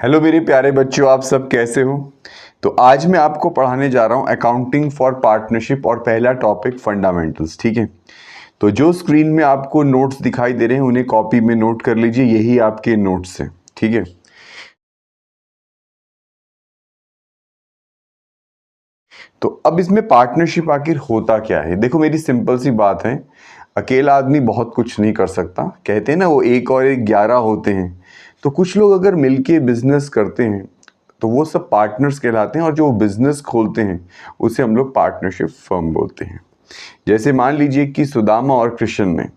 Hello मेरे प्यारे बच्चों, आप सब कैसे हो। तो आज मैं आपको पढ़ाने जा रहा हूँ अकाउंटिंग फॉर पार्टनरशिप और पहला टॉपिक फंडामेंटल्स। ठीक है, तो जो स्क्रीन में आपको नोट्स दिखाई दे रहे हैं उन्हें कॉपी में नोट कर लीजिए, यही आपके नोट्स हैं। ठीक है, तो अब इसमें पार्टनरशिप आखिर होता क्या है। देखो, मेरी सिंपल सी बात है, अकेला आदमी बहुत कुछ नहीं कर सकता। कहते हैं ना, वो एक और एक 11 होते हैं। तो कुछ लोग अगर मिलके बिजनेस करते हैं तो वो सब पार्टनर्स कहलाते हैं, और जो बिजनेस खोलते हैं उसे हम लोग पार्टनरशिप फर्म बोलते हैं। जैसे मान लीजिए कि सुदामा और कृष्ण ने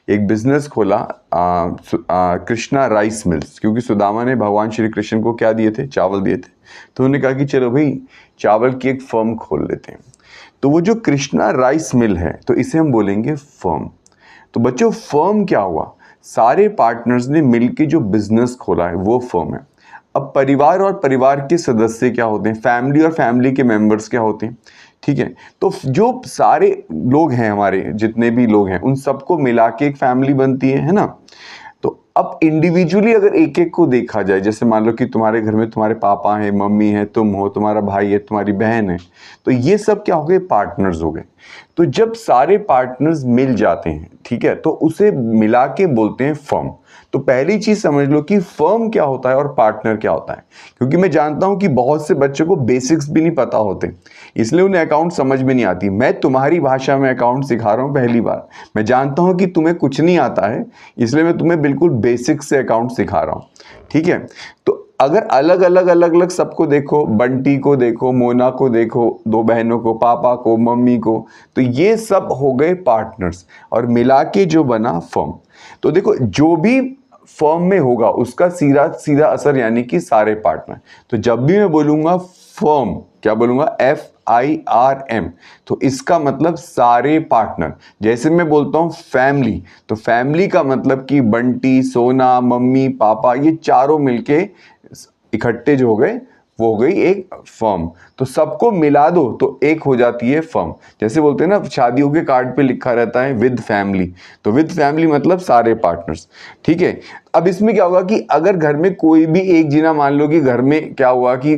एक बिजनेस खोला, कृष्णा राइस मिल्स, क्योंकि सुदामा ने भगवान श्री कृष्ण को क्या दिए थे, चावल दिए थे। तो उन्होंने कहा कि चलो भाई, चावल की एक फर्म खोल लेते हैं। तो वो जो कृष्णा राइस मिल है, तो इसे हम बोलेंगे फर्म। तो बच्चों, फर्म क्या हुआ, सारे पार्टनर्स ने मिलके जो बिजनेस खोला है वो फर्म है। अब परिवार और परिवार के सदस्य क्या होते हैं, फैमिली और फैमिली के मेंबर्स क्या होते हैं। ठीक है, तो जो सारे लोग हैं, हमारे जितने भी लोग हैं, उन सबको मिला के एक फैमिली बनती है ना। तो अब इंडिविजुअली अगर एक एक को देखा जाए, जैसे मान लो कि तुम्हारे घर में तुम्हारे पापा हैं, मम्मी है, तुम हो, तुम्हारा भाई है, तुम्हारी बहन है, तो ये सब क्या हो गए, पार्टनर्स हो गए। तो जब सारे पार्टनर्स मिल जाते हैं, ठीक है, तो उसे मिला के बोलते हैं फर्म। तो पहली चीज समझ लो कि फर्म क्या होता है और पार्टनर क्या होता है, क्योंकि मैं जानता हूं कि बहुत से बच्चों को बेसिक्स भी नहीं पता होते, इसलिए उन्हें अकाउंट समझ में नहीं आती। मैं तुम्हारी भाषा में अकाउंट सिखा रहा हूं पहली बार। मैं जानता हूं कि तुम्हें कुछ नहीं आता है, इसलिए मैं तुम्हें बिल्कुल बेसिक से अकाउंट सिखा रहा हूं। ठीक है, तो अगर अलग अलग सबको देखो, बंटी को देखो, मोना को देखो, दो बहनों को, पापा को, मम्मी को, तो ये सब हो गए पार्टनर्स, और मिला के जो बना फर्म। तो देखो, जो भी फर्म में होगा उसका सीधा सीधा असर यानी कि सारे पार्टनर। तो जब भी मैं बोलूंगा फर्म, क्या बोलूंगा, FIRM, तो इसका मतलब सारे पार्टनर। जैसे मैं बोलता हूं फैमिली, तो फैमिली का मतलब कि बंटी, सोना, मम्मी, पापा, ये चारों मिलके इकट्ठे जो हो गए वो हो गई एक फर्म। तो सबको मिला दो तो एक हो जाती है फर्म। जैसे बोलते हैं ना, शादियों के कार्ड पे लिखा रहता है विद फैमिली, तो विद फैमिली मतलब सारे पार्टनर्स। ठीक है, अब इसमें क्या होगा कि अगर घर में कोई भी एक जना, मान लो कि घर में क्या हुआ कि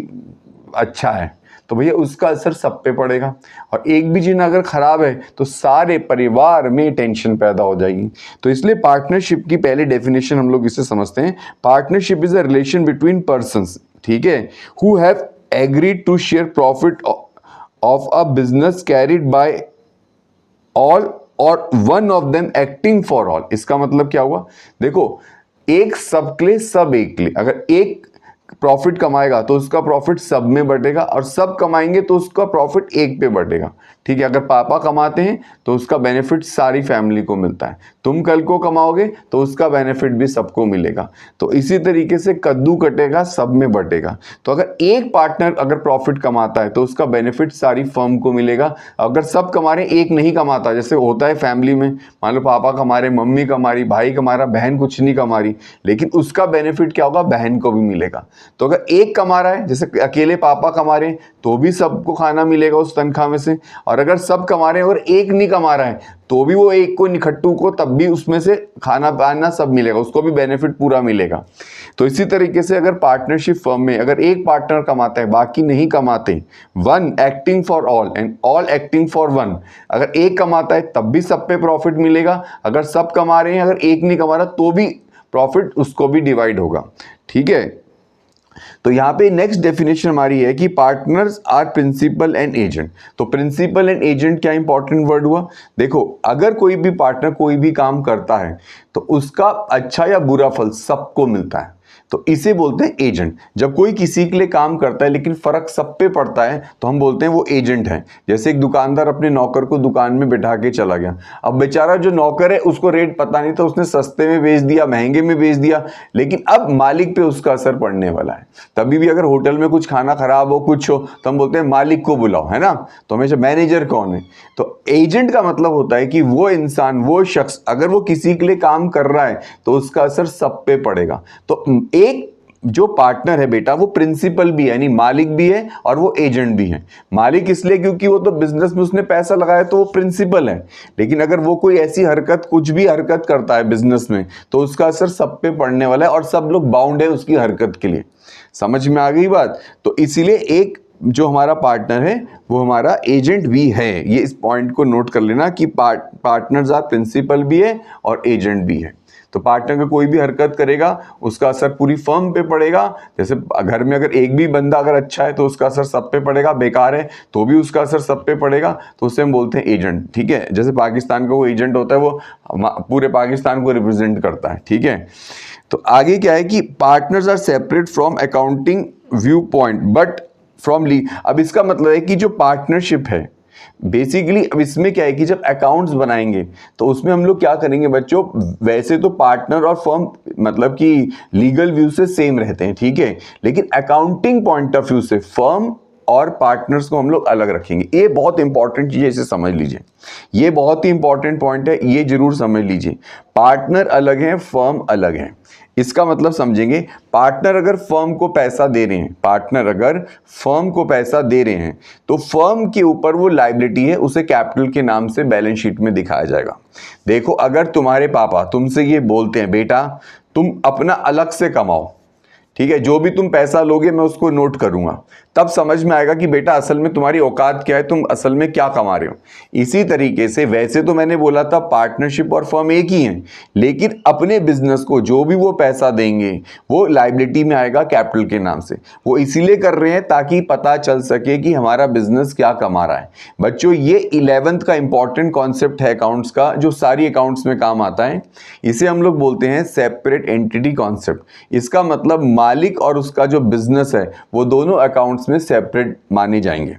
अच्छा है, तो भैया उसका असर सब पे पड़ेगा। और एक भी जीना अगर खराब है तो सारे परिवार में टेंशन पैदा हो जाएगी। तो इसलिए पार्टनरशिप की पहले डेफिनेशन हम लोग इसे समझते हैं। Partnership is a relation between persons, ठीक है, who have agreed to share profit of a business carried by all और one of them acting for all. इसका मतलब क्या हुआ, देखो, एक सबके लिए, सब एक लिए। अगर एक प्रॉफिट कमाएगा तो उसका प्रॉफिट सब में बटेगा, और सब कमाएंगे तो उसका प्रॉफिट एक पे बटेगा। ठीक है, अगर पापा कमाते हैं तो उसका बेनिफिट सारी फैमिली को मिलता है, तुम कल को कमाओगे तो उसका बेनिफिट भी सबको मिलेगा। तो इसी तरीके से कद्दू कटेगा सब में बटेगा। तो अगर एक पार्टनर अगर प्रॉफिट कमाता है तो उसका बेनिफिट सारी फर्म को मिलेगा। अगर सब कमा रहे, एक नहीं कमाता, जैसे होता है फैमिली में, मान लो पापा कमा रहे, मम्मी कमा रही, भाई कमा रहा, बहन कुछ नहीं कमा रही, लेकिन उसका बेनिफिट क्या होगा, बहन को भी मिलेगा। तो अगर एक कमा रहा है, जैसे अकेले पापा कमा रहे हैं, तो भी सबको खाना मिलेगा उस तनख्वाह में से। और अगर सब कमा रहे हैं और एक नहीं कमा रहा है, तो भी वो एक को, निखट्टू को, तब भी उसमें से खाना पाना सब मिलेगा, उसको भी बेनिफिट पूरा मिलेगा। तो इसी तरीके से अगर पार्टनरशिप फर्म में अगर एक पार्टनर कमाता है, बाकी नहीं कमाते, one acting for all and all acting for one, अगर एक कमाता है तब भी सब पे प्रॉफिट मिलेगा, अगर सब कमा रहे हैं, अगर एक नहीं कमा रहा, तो भी प्रॉफिट उसको भी डिवाइड होगा। ठीक है, तो यहां पे नेक्स्ट डेफिनेशन हमारी है कि partners are principal and agent. तो प्रिंसिपल एंड एजेंट क्या इंपॉर्टेंट वर्ड हुआ। देखो, अगर कोई भी पार्टनर कोई भी काम करता है तो उसका अच्छा या बुरा फल सबको मिलता है, तो इसे बोलते हैं एजेंट। जब कोई किसी के लिए काम करता है लेकिन फर्क सब पे पड़ता है तो हम बोलते हैं वो एजेंट है। जैसे एक दुकानदार अपने नौकर को दुकान में बिठा के चला गया, अब बेचारा जो नौकर है उसको रेट पता नहीं था, उसने सस्ते में बेच दिया, महंगे में बेच दिया, लेकिन अब मालिक पे उसका असर पड़ने वाला है। तभी भी अगर होटल में कुछ खाना खराब हो, कुछ हो, तो हम बोलते हैं मालिक को बुलाओ, है ना। तो हमेशा मैनेजर कौन है, तो एजेंट का मतलब होता है कि वो इंसान, वो शख्स, अगर वो किसी के लिए काम कर रहा है तो उसका असर सब पे पड़ेगा। तो एक जो पार्टनर है बेटा वो प्रिंसिपल भी है, यानी मालिक भी है और वो एजेंट भी है। मालिक इसलिए क्योंकि वो तो बिजनेस में उसने पैसा लगाया तो वो प्रिंसिपल है, लेकिन अगर वो कोई ऐसी हरकत, कुछ भी हरकत करता है बिजनेस में तो उसका असर सब पे पड़ने वाला है और सब लोग बाउंड है उसकी हरकत के लिए। समझ में आ गई बात? तो इसीलिए एक जो हमारा पार्टनर है वो हमारा एजेंट भी है। ये इस पॉइंट को नोट कर लेना कि पार्टनर्स आर प्रिंसिपल भी है और एजेंट भी है। तो पार्टनर का कोई भी हरकत करेगा उसका असर पूरी फर्म पे पड़ेगा। जैसे घर में अगर एक भी बंदा अगर अच्छा है तो उसका असर सब पे पड़ेगा, बेकार है तो भी उसका असर सब पे पड़ेगा, तो उसे हम बोलते हैं एजेंट। ठीक है, जैसे पाकिस्तान का वो एजेंट होता है वो पूरे पाकिस्तान को रिप्रेजेंट करता है। ठीक है, तो आगे क्या है कि partners are separate from accounting view point but from ली। अब इसका मतलब है कि जो पार्टनरशिप है बेसिकली, अब इसमें क्या है कि जब अकाउंट्स बनाएंगे तो उसमें हम लोग क्या करेंगे बच्चों, वैसे तो पार्टनर और फर्म मतलब कि लीगल व्यू से सेम रहते हैं, ठीक है, लेकिन अकाउंटिंग पॉइंट ऑफ व्यू से फर्म और पार्टनर्स को हम लोग अलग रखेंगे। ये बहुत इंपॉर्टेंट चीज है, इसे समझ लीजिए, ये बहुत ही इंपॉर्टेंट पॉइंट है, ये जरूर समझ लीजिए। पार्टनर अलग है, फर्म अलग है। इसका मतलब समझेंगे, पार्टनर अगर फर्म को पैसा दे रहे हैं, पार्टनर अगर फर्म को पैसा दे रहे हैं तो फर्म के ऊपर वो लायबिलिटी है, उसे कैपिटल के नाम से बैलेंस शीट में दिखाया जाएगा। देखो, अगर तुम्हारे पापा तुमसे ये बोलते हैं बेटा तुम अपना अलग से कमाओ, ठीक है, जो भी तुम पैसा लोगे मैं उसको नोट करूंगा, तब समझ में आएगा कि बेटा असल में तुम्हारी औकात क्या है, तुम असल में क्या कमा रहे हो। इसी तरीके से वैसे तो मैंने बोला था पार्टनरशिप और फर्म एक ही हैं, लेकिन अपने बिजनेस को जो भी वो पैसा देंगे वो लायबिलिटी में आएगा कैपिटल के नाम से। वो इसीलिए कर रहे हैं ताकि पता चल सके कि हमारा बिजनेस क्या कमा रहा है। बच्चों, ये 11th का इंपॉर्टेंट कॉन्सेप्ट है अकाउंट्स का, जो सारी अकाउंट्स में काम आता है। इसे हम लोग बोलते हैं सेपरेट एंटिटी कॉन्सेप्ट। इसका मतलब मालिक और उसका जो बिजनेस है वो दोनों अकाउंट्स में सेपरेट माने जाएंगे।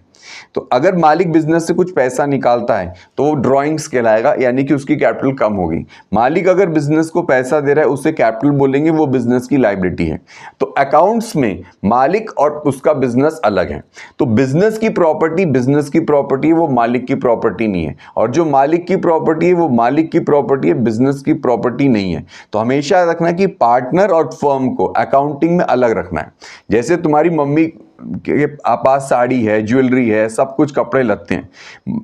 तो अगर मालिक बिजनेस से कुछ पैसा निकालता है तो वो ड्रॉइंग्स कहलाएगा, यानी कि उसकी कैपिटल कम होगी। मालिक अगर बिजनेस को पैसा दे रहा है उसे कैपिटल बोलेंगे, वो बिजनेस की लायबिलिटी है। तो अकाउंट्स में मालिक और उसका बिजनेस अलग है। तो बिजनेस की प्रॉपर्टी वो मालिक की प्रॉपर्टी नहीं है, और जो मालिक की प्रॉपर्टी है वो मालिक की प्रॉपर्टी है, बिजनेस की प्रॉपर्टी नहीं है। तो हमेशा रखना कि पार्टनर और फर्म को अकाउंटिंग में अलग रखना है। जैसे तुम्हारी मम्मी के पास साड़ी है, ज्वेलरी है, सब कुछ कपड़े लत्ते हैं,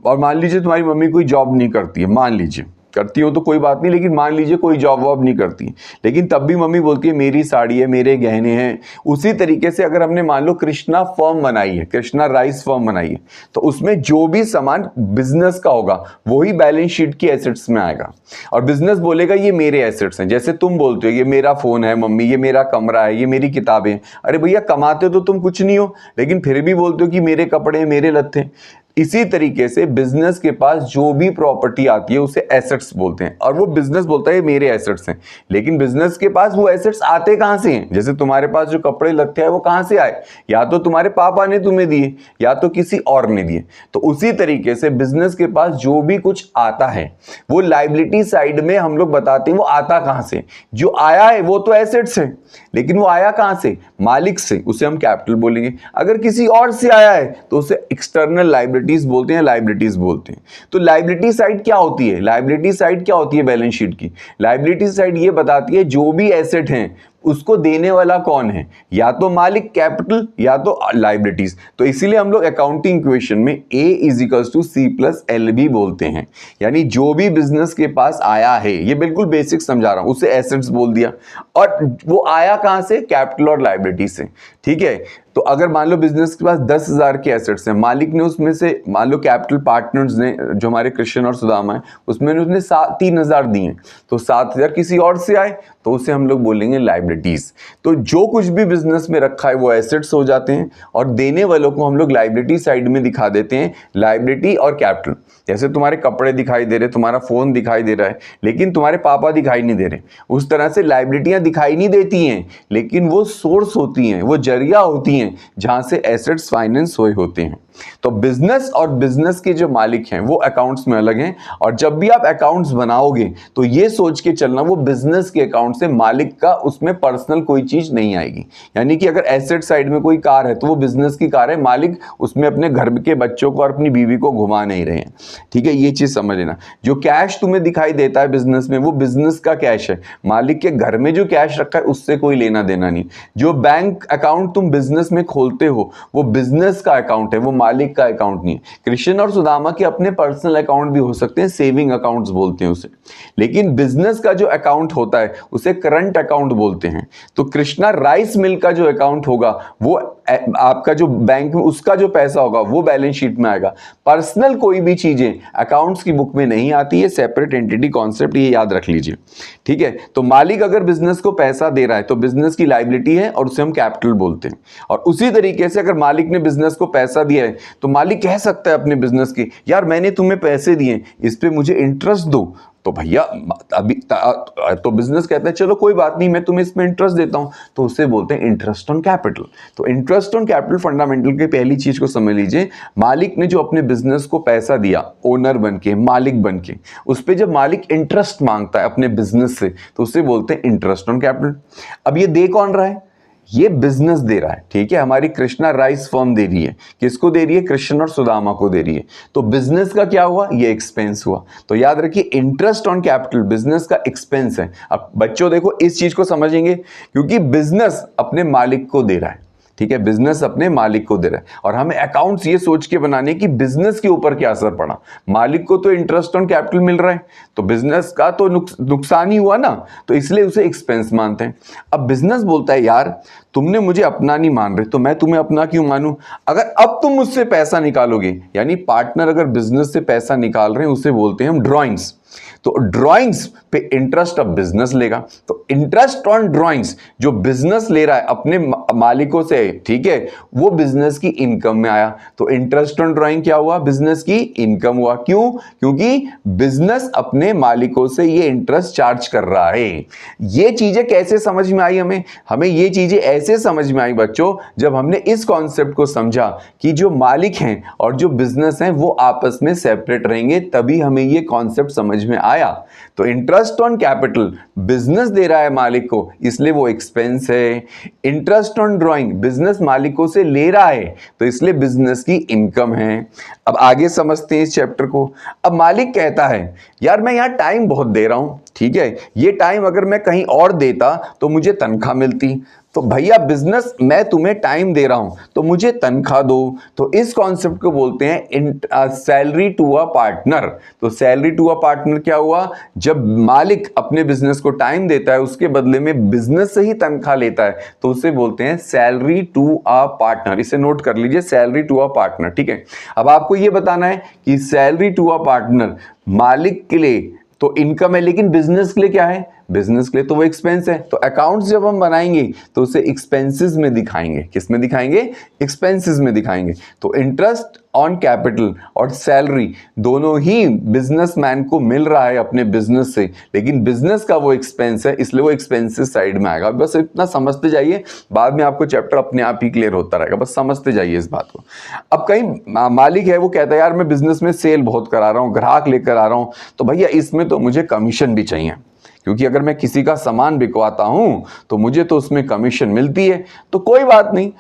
और मान लीजिए तुम्हारी मम्मी कोई जॉब नहीं करती है, मान लीजिए करती हो तो कोई बात नहीं, लेकिन मान लीजिए कोई जॉब वॉब नहीं करती है, लेकिन तब भी मम्मी बोलती है मेरी साड़ी है, मेरे गहने हैं। उसी तरीके से अगर हमने मान लो कृष्णा फर्म बनाई है, कृष्णा राइस फर्म बनाई है, तो उसमें जो भी सामान बिजनेस का होगा वही बैलेंस शीट की एसेट्स में आएगा, और बिजनेस बोलेगा ये मेरे एसेट्स हैं। जैसे तुम बोलते हो ये मेरा फोन है मम्मी, ये मेरा कमरा है, ये मेरी किताबें। अरे भैया, कमाते हो तो तुम कुछ नहीं हो, लेकिन फिर भी बोलते हो कि मेरे कपड़े, मेरे लत्ते। इसी तरीके से बिजनेस के पास जो भी प्रॉपर्टी आती है उसे एसेट्स बोलते हैं, और वो बिजनेस बोलता है मेरे एसेट्स हैं, लेकिन बिजनेस के पास वो एसेट्स आते कहां से हैं? जैसे तुम्हारे पास जो कपड़े लत्ते हैं वो कहां से आए? या तो तुम्हारे पापा ने तुम्हें दिए या तो किसी और ने दिए। तो उसी तरीके से बिजनेस के पास जो भी कुछ आता है वो लायबिलिटी साइड में हम लोग बताते हैं वो आता कहां से। जो आया है वो तो एसेट्स है, लेकिन वो आया कहां से? मालिक से, उसे हम कैपिटल बोलेंगे। अगर किसी और से आया है तो उसे एक्सटर्नल लायबिलिटीज बोलते हैं, लायबिलिटीज बोलते हैं। तो लायबिलिटी साइड क्या होती है? लायबिलिटी साइड क्या होती है बैलेंस शीट की? लायबिलिटी साइड ये बताती है जो भी एसेट हैं उसको देने वाला कौन है, या तो मालिक कैपिटल या तो लायबिलिटीज। तो इसीलिए हम लोग अकाउंटिंग इक्वेशन में A = C+L भी बोलते हैं, यानी जो भी बिजनेस के पास आया है, ये बिल्कुल बेसिक समझा रहा हूं, उसे एसेट्स बोल दिया, और वो आया कहां से? कैपिटल और लायबिलिटी से। ठीक है, तो अगर मान लो बिजनेस के पास 10,000 के एसेट्स हैं, मालिक ने उसमें से मान लो कैपिटल पार्टनर्स ने, जो हमारे कृष्ण और सुदामा है, उसमें उसने 3,000 दिए, तो 7,000 किसी और से आए तो उसे हम लोग बोलेंगे लायबिलिटीज। तो जो कुछ भी बिजनेस में रखा है वो एसेट्स हो जाते हैं, और देने वालों को हम लोग लायबिलिटी साइड में दिखा देते हैं, लायबिलिटी और कैपिटल। जैसे तुम्हारे कपड़े दिखाई दे रहे, तुम्हारा फोन दिखाई दे रहा है, लेकिन तुम्हारे पापा दिखाई नहीं दे रहे, उस तरह से लायबिलिटियां दिखाई नहीं देती हैं, लेकिन वो सोर्स होती हैं, वो जरिया होती हैं जहां से एसेट्स फाइनेंस हुए होते हैं। तो बिजनेस और बिजनेस के जो मालिक हैं वो अकाउंट्स में अलग हैं, और जब भी आप अकाउंट्स बनाओगे तो ये सोच के चलना वो बिजनेस के अकाउंट से मालिक का उसमें पर्सनल कोई चीज नहीं आएगी। यानी कि अगर एसेट साइड में कोई कार है तो वो बिजनेस की कार है, मालिक उसमें अपने घर के बच्चों को और अपनी बीवी को घुमा नहीं रहे हैं। ठीक है, ये चीज समझ लेना। जो कैश तुम्हें दिखाई देता है बिजनेस में, वो बिजनेस का कैश है। मालिक के घर में जो कैश रखा है उससे कोई लेना देना नहीं। जो बैंक अकाउंट तुम बिजनेस में खोलते हो वो बिजनेस का अकाउंट है, वो मालिक का अकाउंट नहीं है। कृष्ण और सुदामा के अपने पर्सनल अकाउंट भी हो सकते हैं, सेविंग अकाउंट्स बोलते हैं उसे, लेकिन बिजनेस का जो अकाउंट होता है उसे करंट अकाउंट बोलते हैं। तो कृष्णा राइस मिल का जो अकाउंट होगा वो आपका जो बैंक में उसका जो पैसा होगा वो बैलेंस शीट में आएगा। पर्सनल कोई भी चीजें अकाउंट्स की बुक में नहीं आती है, सेपरेट एंटिटी कॉन्सेप्ट, ये याद रख लीजिए। ठीक है, तो मालिक अगर बिजनेस को पैसा दे रहा है तो बिजनेस की लायबिलिटी है और उसे हम कैपिटल बोलते हैं। और उसी तरीके से अगर मालिक ने बिजनेस को पैसा दिया है तो मालिक कह सकता है अपने बिजनेस की, यार मैंने तुम्हें पैसे दिए, इस पे मुझे इंटरेस्ट दो। तो भैया अभी तो बिजनेस कहता है चलो कोई बात नहीं, मैं तुम्हें इसमें इंटरेस्ट देता हूं, तो उसे बोलते हैं इंटरेस्ट ऑन कैपिटल। तो इंटरेस्ट ऑन कैपिटल फंडामेंटल की पहली चीज को समझ लीजिए। मालिक ने जो अपने बिजनेस को पैसा दिया, ओनर बन के, मालिक बन के, उस पर जब मालिक इंटरेस्ट मांगता है अपने बिजनेस से तो उसे बोलते हैं इंटरेस्ट ऑन कैपिटल। अब ये दे कौन रहा है? ये बिजनेस दे रहा है। ठीक है, हमारी कृष्णा राइस फर्म दे रही है। किसको दे रही है? कृष्ण और सुदामा को दे रही है। तो बिजनेस का क्या हुआ? ये एक्सपेंस हुआ। तो याद रखिए इंटरेस्ट ऑन कैपिटल बिजनेस का एक्सपेंस है। अब बच्चों देखो इस चीज को समझेंगे, क्योंकि बिजनेस अपने मालिक को दे रहा है। ठीक है, बिजनेस अपने मालिक को दे रहा है और हमें अकाउंट्स ये सोच के बनाने कि बिजनेस के ऊपर क्या असर पड़ा। मालिक को तो इंटरेस्ट ऑन कैपिटल मिल रहा है तो बिजनेस का तो नुकसान ही हुआ ना, तो इसलिए उसे एक्सपेंस मानते हैं। अब बिजनेस बोलता है यार तुमने मुझे अपना नहीं मान रहे तो मैं तुम्हें अपना क्यों मानूं? अगर अब तुम मुझसे पैसा निकालोगे, यानी पार्टनर अगर बिजनेस से पैसा निकाल रहे हैं उसे बोलते हैं हम ड्रॉइंग्स। तो ड्राइंग्स पे इंटरेस्ट ऑफ बिजनेस लेगा। तो इंटरेस्ट ऑन ड्राइंग्स जो बिजनेस ले रहा है अपने मालिकों से, ठीक है, वो बिजनेस की इनकम में आया। तो इंटरेस्ट ऑन ड्राइंग क्या हुआ? बिजनेस की इनकम हुआ। क्यों? क्योंकि बिजनेस अपने मालिकों से ये इंटरेस्ट चार्ज कर रहा है। ये चीजें कैसे समझ में आई हमें? हमें ये चीजें ऐसे समझ में आई बच्चों जब हमने इस कॉन्सेप्ट को समझा कि जो मालिक हैं और जो बिजनेस हैं वो आपस में सेपरेट रहेंगे, तभी हमें ये कॉन्सेप्ट समझ में आया। तो इंटरेस्ट ऑन कैपिटल बिजनेस दे रहा है मालिक को, इसलिए वो एक्सपेंस है। इंटरेस्ट ऑन ड्राइंग बिजनेस मालिकों से ले रहा है तो इसलिए बिजनेस की इनकम है। अब आगे समझते हैं इस चैप्टर को। अब मालिक कहता है यार मैं यहां टाइम बहुत दे रहा हूं, ठीक है, ये टाइम अगर मैं कहीं और देता तो मुझे तनख्वाह मिलती। तो भैया बिजनेस मैं तुम्हें टाइम दे रहा हूं तो मुझे तनख्वाह दो। तो इस कॉन्सेप्ट को बोलते हैं सैलरी टू अ पार्टनर। तो सैलरी टू अ पार्टनर क्या हुआ? जब मालिक अपने बिजनेस को टाइम देता है उसके बदले में बिजनेस से ही तनख्वाह लेता है तो उसे बोलते हैं सैलरी टू अ पार्टनर। इसे नोट कर लीजिए, सैलरी टू अ पार्टनर। ठीक है, अब आपको यह बताना है कि सैलरी टू अ पार्टनर मालिक के लिए तो इनकम है, लेकिन बिजनेस के लिए क्या है? बिजनेस के लिए तो वो एक्सपेंस है। तो अकाउंट्स जब हम बनाएंगे तो उसे एक्सपेंसेस में दिखाएंगे। किस में दिखाएंगे? एक्सपेंसेस में दिखाएंगे। तो इंटरेस्ट ऑन कैपिटल और सैलरी दोनों ही बिजनेसमैन को मिल रहा है अपने बिजनेस से, लेकिन बिजनेस का वो एक्सपेंस है इसलिए वो एक्सपेंसेस साइड में आएगा। बस इतना समझते जाइए, बाद में आपको चैप्टर अपने आप ही क्लियर होता रहेगा। बस समझते जाइए इस बात को। अब कहीं मालिक है वो कहता है यार मैं बिजनेस में सेल बहुत करा रहा हूं, ग्राहक लेकर आ रहा हूं, तो भैया इसमें तो मुझे कमीशन भी चाहिए, क्योंकि अगर मैं किसी का सामान बिकवाता हूं तो मुझे तो उसमें कमीशन मिलती है। तो कोई बात नहीं,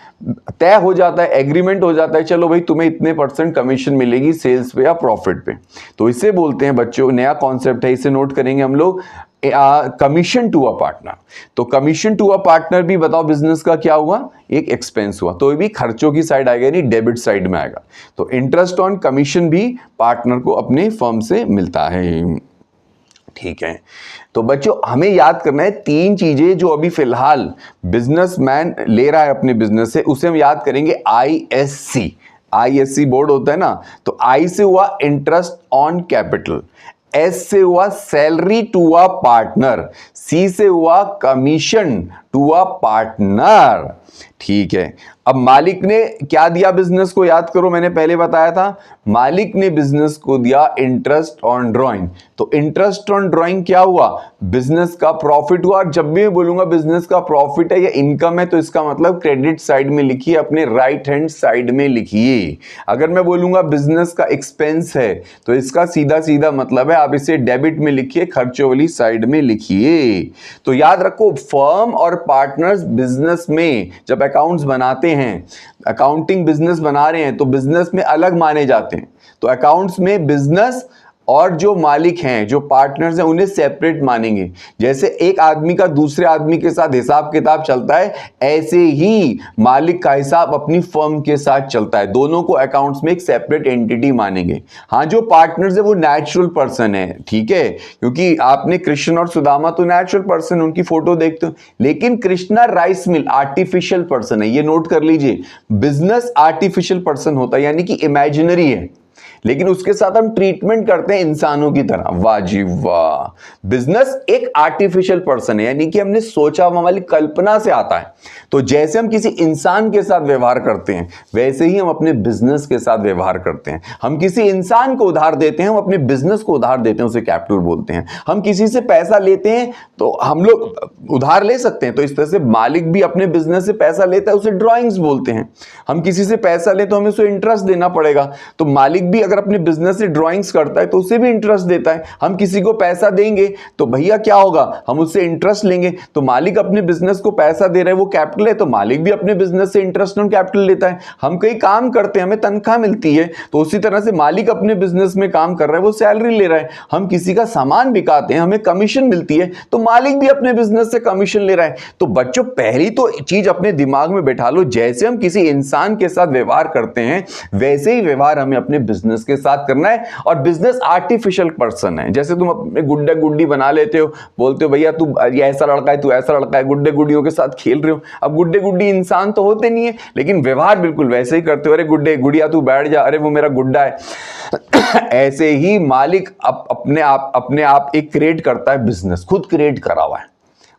तय हो जाता है, एग्रीमेंट हो जाता है, चलो भाई तुम्हें इतने % कमीशन मिलेगी सेल्स पे या प्रॉफिट पे। तो इसे बोलते हैं बच्चों, नया कॉन्सेप्ट है, इसे नोट करेंगे हम लोग, कमीशन टू अ पार्टनर। तो कमीशन टू अ पार्टनर भी बताओ बिजनेस का क्या हुआ? एक एक्सपेंस हुआ। तो ये भी खर्चों की साइड आएगा, नहीं डेबिट साइड में आएगा। तो इंटरेस्ट ऑन कमीशन भी पार्टनर को अपने फर्म से मिलता है। ठीक है, तो बच्चों हमें याद करना है 3 चीजें जो अभी फिलहाल बिजनेसमैन ले रहा है अपने बिजनेस से, उसे हम याद करेंगे आईएससी। आईएससी बोर्ड होता है ना, तो आई से हुआ इंटरेस्ट ऑन कैपिटल, एस से हुआ सैलरी टू अ पार्टनर, सी से हुआ कमीशन टू अ पार्टनर। ठीक है, अब मालिक ने क्या दिया बिजनेस को? याद करो, मैंने पहले बताया था मालिक ने बिजनेस को दिया इंटरेस्ट ऑन ड्राइंग। तो इंटरेस्ट ऑन ड्राइंग क्या हुआ? बिजनेस का प्रॉफिट हुआ। जब भी मैं बोलूंगा बिजनेस का प्रॉफिट है या इनकम है तो इसका मतलब क्रेडिट साइड में लिखिए, अपने राइट हैंड साइड में लिखिए। अगर मैं बोलूंगा बिजनेस का एक्सपेंस है तो इसका सीधा सीधा मतलब है आप इसे डेबिट में लिखिए, खर्चों वाली साइड में लिखिए। तो याद रखो फर्म और पार्टनर्स बिजनेस में जब अकाउंट्स बनाते हैं, अकाउंटिंग बिजनेस बना रहे हैं तो बिजनेस में अलग माने जाते हैं। तो अकाउंट्स में बिजनेस और जो मालिक हैं, जो पार्टनर्स हैं, उन्हें सेपरेट मानेंगे। जैसे एक आदमी का दूसरे आदमी के साथ हिसाब किताब चलता है, ऐसे ही मालिक का हिसाब अपनी फर्म के साथ चलता है। दोनों को अकाउंट्स में एक सेपरेट एंटिटी मानेंगे। हाँ, जो पार्टनर्स है वो नेचुरल पर्सन है, ठीक है, क्योंकि आपने कृष्ण और सुदामा तो नेचुरल पर्सन, उनकी फोटो देखते हो। लेकिन Krishna rice mill artificial person है, ये नोट कर लीजिए। बिजनेस आर्टिफिशियल पर्सन होता है, यानी कि इमेजिनरी है, लेकिन उसके साथ हम ट्रीटमेंट करते हैं इंसानों की तरह। वाह जी वाह। बिजनेस एक आर्टिफिशियल पर्सन है, यानी कि हमने सोचा हमारी कल्पना से आता है। तो जैसे हम किसी इंसान के साथ व्यवहार करते हैं, वैसे ही हम अपने बिजनेस के साथ व्यवहार करते हैं। हम किसी इंसान को उधार देते हैं, हम अपने बिजनेस को उधार देते हैं, उसे कैपिटल बोलते हैं। हम किसी से पैसा लेते हैं तो हम लोग उधार ले सकते हैं, तो इस तरह से मालिक भी अपने बिजनेस से पैसा लेता है, उसे ड्रॉइंग्स बोलते हैं। हम किसी से पैसा ले तो हमें उसे इंटरेस्ट देना पड़ेगा, तो मालिक भी अगर अपने बिजनेस से ड्राइंग्स करता है तो उसे भी इंटरेस्ट देता है। हम किसी को पैसा देंगे तो भैया क्या होगा, हम उससे इंटरेस्ट लेंगे। तो मालिक अपने बिजनेस को पैसा दे रहा है, वो कैपिटल है, तो मालिक भी अपने बिजनेस से इंटरेस्ट और कैपिटल लेता है। हम कहीं काम करते हैं, हमें तनख्वाह मिलती है, तो उसी तरह से मालिक अपने बिजनेस में काम कर रहा है, वो सैलरी ले रहा है। हम किसी का सामान बिकाते हैं, हमें कमीशन मिलती है, तो मालिक भी अपने बिजनेस से कमीशन ले रहा है। तो बच्चों, पहली तो चीज अपने दिमाग में बैठा लो, जैसे हम किसी इंसान के साथ व्यवहार करते हैं, वैसे ही व्यवहार हमें अपने बिजनेस के साथ करना है। और बिजनेस आर्टिफिशियल पर्सन है। जैसे तुम अपने गुड्डा गुड्डी बना लेते हो, बोलते हो भैया तू ये ऐसा लड़का है, तू ऐसा लड़का है, गुड्डे गुड्डियों के साथ खेल रहे हो। अब गुड्डे गुड्डी इंसान तो होते नहीं है, लेकिन व्यवहार बिल्कुल वैसे ही करते हो। अरे गुड्डे गुड़िया तू बैठ जा, अरे वो मेरा गुड्डा है। ऐसे ही मालिक अपने आप एक क्रिएट करता है, बिजनेस खुद क्रिएट करा हुआ है,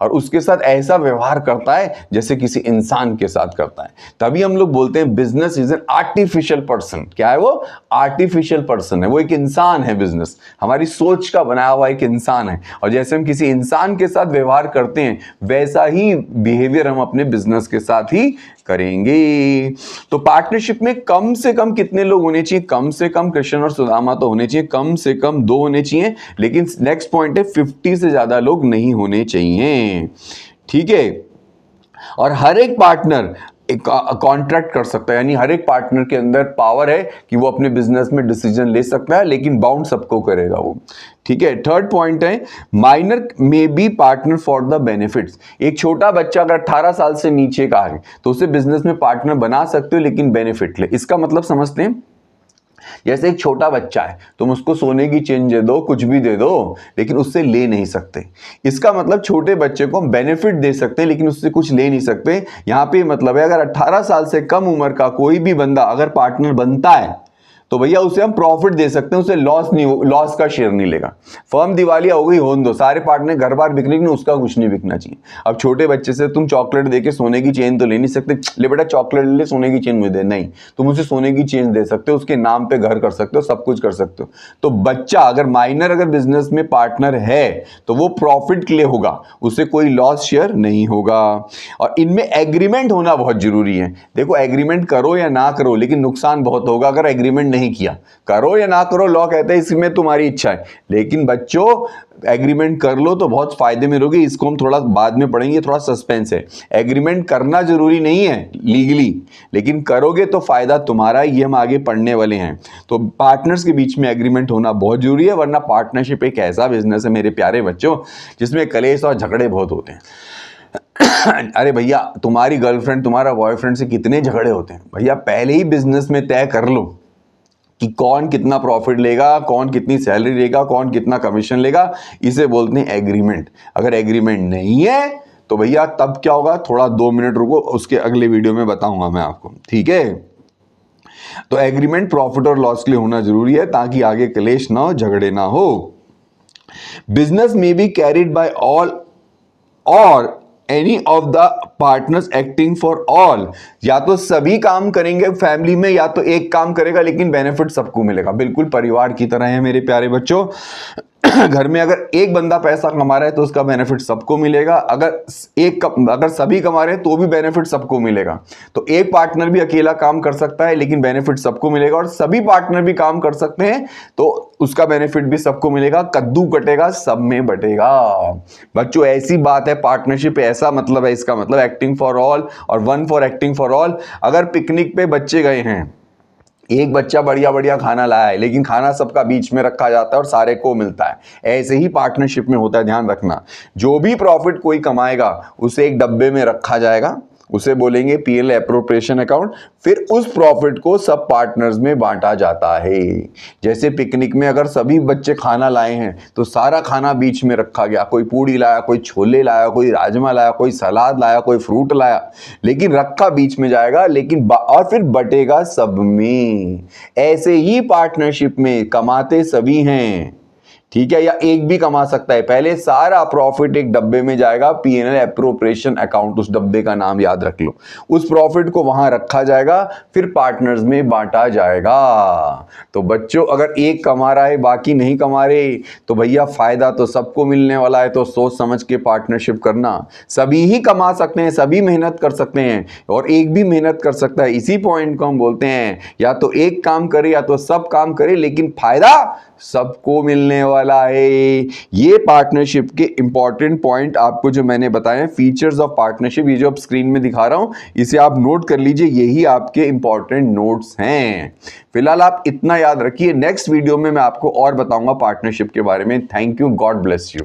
और उसके साथ ऐसा व्यवहार करता है जैसे किसी इंसान के साथ करता है। तभी हम लोग बोलते हैं business is an artificial person. क्या है वो? आर्टिफिशियल पर्सन है, वो एक इंसान है। बिजनेस हमारी सोच का बनाया हुआ एक इंसान है, और जैसे हम किसी इंसान के साथ व्यवहार करते हैं, वैसा ही बिहेवियर हम अपने बिजनेस के साथ ही करेंगे। तो पार्टनरशिप में कम से कम कितने लोग होने चाहिए? कम से कम कृष्ण और सुदामा तो होने चाहिए, कम से कम 2 होने चाहिए। लेकिन नेक्स्ट पॉइंट है 50 से ज्यादा लोग नहीं होने चाहिए, ठीक है। और हर एक पार्टनर एक कॉन्ट्रैक्ट कर सकता है, यानी हर एक पार्टनर के अंदर पावर है कि वो अपने बिजनेस में डिसीजन ले सकता है, लेकिन बाउंड सबको करेगा वो, ठीक है। थर्ड पॉइंट है minor may be partner for the benefits. एक छोटा बच्चा अगर 18 साल से नीचे का है तो उसे बिजनेस में पार्टनर बना सकते हो, लेकिन बेनिफिट ले। इसका मतलब समझते हैं? जैसे एक छोटा बच्चा है, तुम उसको सोने की चेन दे दो, कुछ भी दे दो, लेकिन उससे ले नहीं सकते। इसका मतलब छोटे बच्चे को हम बेनिफिट दे सकते हैं, लेकिन उससे कुछ ले नहीं सकते। यहां पे मतलब है अगर 18 साल से कम उम्र का कोई भी बंदा अगर पार्टनर बनता है तो भैया उसे हम प्रॉफिट दे सकते हैं, उसे लॉस का शेयर नहीं लेगा। फर्म दिवालिया हो गई, होने दो, सारे पार्टनर घर बार बिकने की, उसका कुछ नहीं बिकना चाहिए। अब छोटे बच्चे से तुम चॉकलेट देके सोने की चेन तो ले नहीं सकते, ले बेटा चॉकलेट ले, सोने की चेन मुझे दे, नहीं। तुम उसे सोने की चेन दे सकते हो, उसके नाम पे घर कर सकते हो, सब कुछ कर सकते हो। तो बच्चा अगर माइनर अगर बिजनेस में पार्टनर है तो वो प्रॉफिट के लिए होगा, उसे कोई लॉस शेयर नहीं होगा। और इनमें एग्रीमेंट होना बहुत जरूरी है। देखो एग्रीमेंट करो या ना करो, लेकिन नुकसान बहुत होगा अगर एग्रीमेंट नहीं किया। करो या ना करो, लॉ कहते हैं इसमें तुम्हारी इच्छा है, लेकिन बच्चों एग्रीमेंट कर लो तो बहुत फायदे में रहोगे। इसको हम थोड़ा बाद में पढ़ेंगे, थोड़ा सस्पेंस है। एग्रीमेंट करना जरूरी नहीं है लीगली, लेकिन करोगे तो फायदा तुम्हारा, ये हम आगे पढ़ने वाले हैं। तो पार्टनर्स के बीच में एग्रीमेंट होना बहुत जरूरी है, वरना पार्टनरशिप एक ऐसा बिजनेस है मेरे प्यारे बच्चों जिसमें कलेश और झगड़े बहुत होते हैं। अरे भैया तुम्हारी गर्लफ्रेंड तुम्हारा बॉयफ्रेंड से कितने झगड़े होते हैं, भैया पहले ही बिजनेस में तय कर लो कि कौन कितना प्रॉफिट लेगा, कौन कितनी सैलरी लेगा, कौन कितना कमीशन लेगा। इसे बोलते हैं एग्रीमेंट। अगर एग्रीमेंट नहीं है तो भैया तब क्या होगा, थोड़ा 2 मिनट रुको, उसके अगले वीडियो में बताऊंगा मैं आपको, ठीक है। तो एग्रीमेंट प्रॉफिट और लॉस के लिए होना जरूरी है, ताकि आगे क्लेश ना हो, झगड़े ना हो। बिजनेस में बी कैरिड बाय ऑल और any of the partners acting for all. या तो सभी काम करेंगे फैमिली में, या तो एक काम करेगा, लेकिन बेनिफिट सबको मिलेगा। बिल्कुल परिवार की तरह है मेरे प्यारे बच्चों। घर में अगर एक बंदा पैसा कमा रहा है तो उसका बेनिफिट सबको मिलेगा, अगर सभी कमा रहे हैं तो भी बेनिफिट सबको मिलेगा। तो एक पार्टनर भी अकेला काम कर सकता है लेकिन बेनिफिट सबको मिलेगा, और सभी पार्टनर भी काम कर सकते हैं तो उसका बेनिफिट भी सबको मिलेगा। कद्दू कटेगा सब में बटेगा। बच्चों ऐसी बात है, पार्टनरशिप ऐसा मतलब है, इसका मतलब एक्टिंग फॉर ऑल और one for acting for all. अगर पिकनिक पे बच्चे गए हैं, एक बच्चा बढ़िया बढ़िया खाना लाया है लेकिन खाना सबका बीच में रखा जाता है और सारे को मिलता है, ऐसे ही पार्टनरशिप में होता है। ध्यान रखना, जो भी प्रॉफिट कोई कमाएगा उसे एक डब्बे में रखा जाएगा, उसे बोलेंगे पीएल एप्रोप्रिएशन अकाउंट, फिर उस प्रॉफिट को सब पार्टनर्स में बांटा जाता है। जैसे पिकनिक में अगर सभी बच्चे खाना लाए हैं तो सारा खाना बीच में रखा गया, कोई पूड़ी लाया, कोई छोले लाया, कोई राजमा लाया, कोई सलाद लाया, कोई फ्रूट लाया, लेकिन रखा बीच में जाएगा, लेकिन और फिर बटेगा सब में। ऐसे ही पार्टनरशिप में कमाते सभी हैं, ठीक है, या एक भी कमा सकता है। पहले सारा प्रॉफिट एक डब्बे में जाएगा, पीएनएल एप्रोप्रिएशन अकाउंट, उस डब्बे का नाम याद रख लो। उस प्रॉफिट को वहां रखा जाएगा, फिर पार्टनर्स में बांटा जाएगा। तो बच्चों अगर एक कमा रहा है बाकी नहीं कमा रहे तो भैया फायदा तो सबको मिलने वाला है। तो सोच समझ के पार्टनरशिप करना। सभी ही कमा सकते हैं, सभी मेहनत कर सकते हैं और एक भी मेहनत कर सकता है। इसी पॉइंट को हम बोलते हैं या तो एक काम करे या तो सब काम करे, लेकिन फायदा सबको मिलने वाला है। ये पार्टनरशिप के इंपॉर्टेंट पॉइंट आपको जो मैंने बताए, फीचर्स ऑफ पार्टनरशिप, ये जो आप स्क्रीन में दिखा रहा हूं, इसे आप नोट कर लीजिए, यही आपके इंपॉर्टेंट नोट्स हैं। फिलहाल आप इतना याद रखिए, नेक्स्ट वीडियो में मैं आपको और बताऊंगा पार्टनरशिप के बारे में। Thank you, God bless you.